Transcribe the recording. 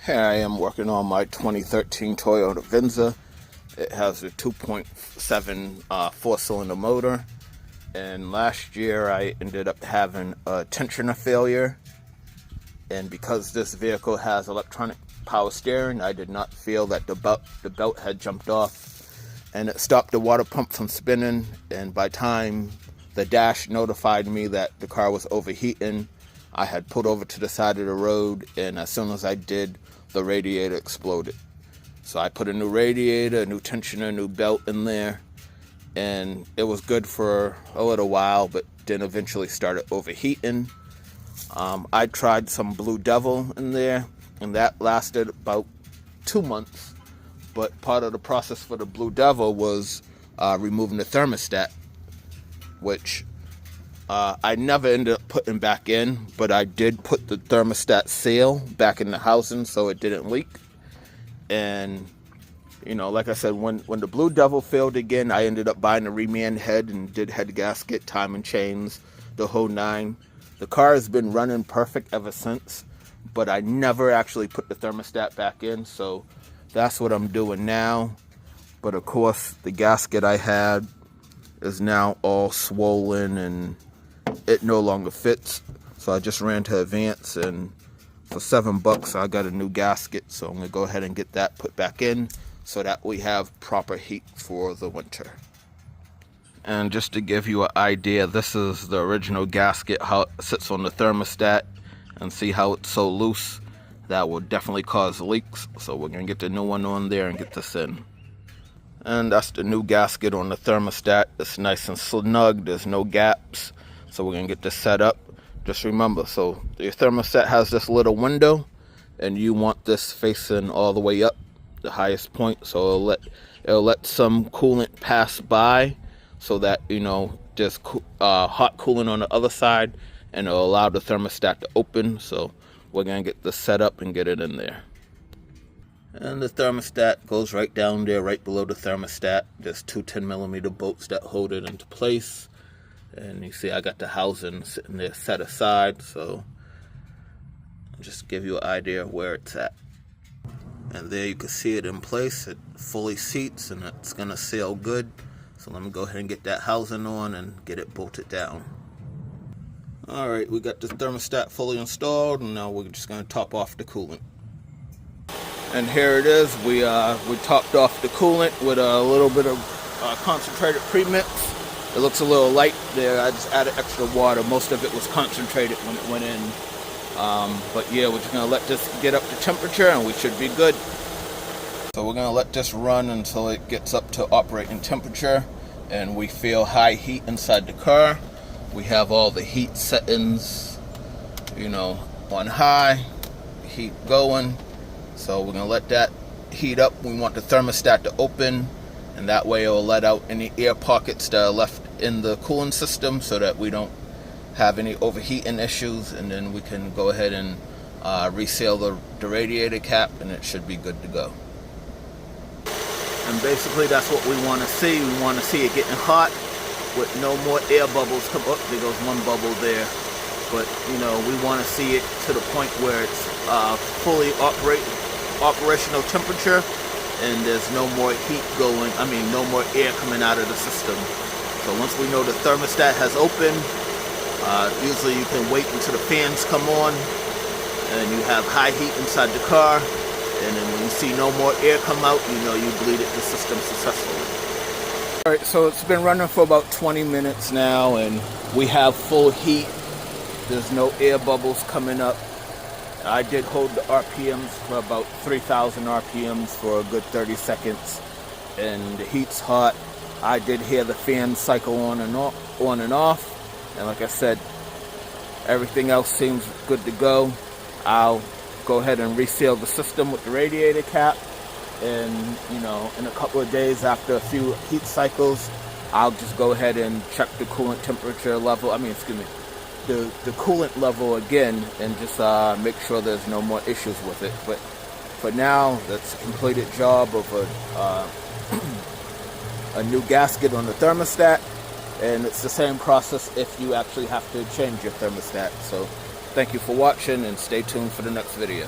Here I am working on my 2013 Toyota Venza. It has a 2.7 four-cylinder motor, and last year I ended up having a tensioner failure, and because this vehicle has electronic power steering, I did not feel that the belt had jumped off, and it stopped the water pump from spinning, and by time the dash notified me that the car was overheating, I had pulled over to the side of the road, and as soon as I did, the radiator exploded. So I put a new radiator, a new tensioner, a new belt in there, and it was good for a little while, but then eventually started overheating. I tried some Blue Devil in there, and that lasted about 2 months, but part of the process for the Blue Devil was removing the thermostat, which I never ended up putting back in, but I did put the thermostat seal back in the housing so it didn't leak. And, you know, like I said, when the Blue Devil failed again, I ended up buying a reman head and did head gasket, timing chains, the whole nine. The car has been running perfect ever since, but I never actually put the thermostat back in, so that's what I'm doing now. But of course, the gasket I had is now all swollen and it no longer fits, so I just ran to Advance, and for $7 I got a new gasket, so I'm gonna go ahead and get that put back in so that we have proper heat for the winter. And just to give you an idea, this is the original gasket, how it sits on the thermostat, and see how it's so loose. That will definitely cause leaks, so we're gonna get the new one on there and get this in. And that's the new gasket on the thermostat. It's nice and snug, there's no gaps. So we're gonna get this set up. Just remember, so your thermostat has this little window, and you want this facing all the way up, the highest point, so it'll let some coolant pass by, so that, you know, there's hot coolant on the other side, and it'll allow the thermostat to open. So we're gonna get this set up and get it in there. And the thermostat goes right down there, right below the thermostat. There's two 10mm bolts that hold it into place. And you see I got the housing sitting there set aside, so I'll just give you an idea of where it's at. And there you can see it in place. It fully seats and it's gonna seal good. So let me go ahead and get that housing on and get it bolted down. Alright, we got the thermostat fully installed, and now we're just gonna top off the coolant. And here it is. We topped off the coolant with a little bit of concentrated premix. It looks a little light there. I just added extra water. Most of it was concentrated when it went in. But yeah, we're just gonna let this get up to temperature and we should be good. So we're gonna let this run until it gets up to operating temperature and we feel high heat inside the car. We have all the heat settings, you know, on high, heat going. So we're gonna let that heat up. We want the thermostat to open, and that way it will let out any air pockets that are left in the cooling system so that we don't have any overheating issues, and then we can go ahead and reseal the radiator cap, and it should be good to go. And basically that's what we want to see. We want to see it getting hot with no more air bubbles come up. There goes one bubble there. But, you know, we want to see it to the point where it's fully operational temperature, and there's no more heat going, no more air coming out of the system. So once we know the thermostat has opened, usually you can wait until the fans come on and you have high heat inside the car, and then when you see no more air come out, you know you bleeded the system successfully. Alright, so it's been running for about 20 minutes now, and we have full heat. There's no air bubbles coming up. I did hold the RPMs for about 3,000 RPMs for a good 30 seconds, and the heat's hot. I did hear the fan cycle on and off, and like I said, everything else seems good to go. I'll go ahead and reseal the system with the radiator cap, and, you know, in a couple of days after a few heat cycles, I'll just go ahead and check the coolant temperature level, the coolant level again, and just make sure there's no more issues with it. But for now, that's a completed job of a new gasket on the thermostat, and it's the same process if you actually have to change your thermostat. So thank you for watching, and stay tuned for the next video.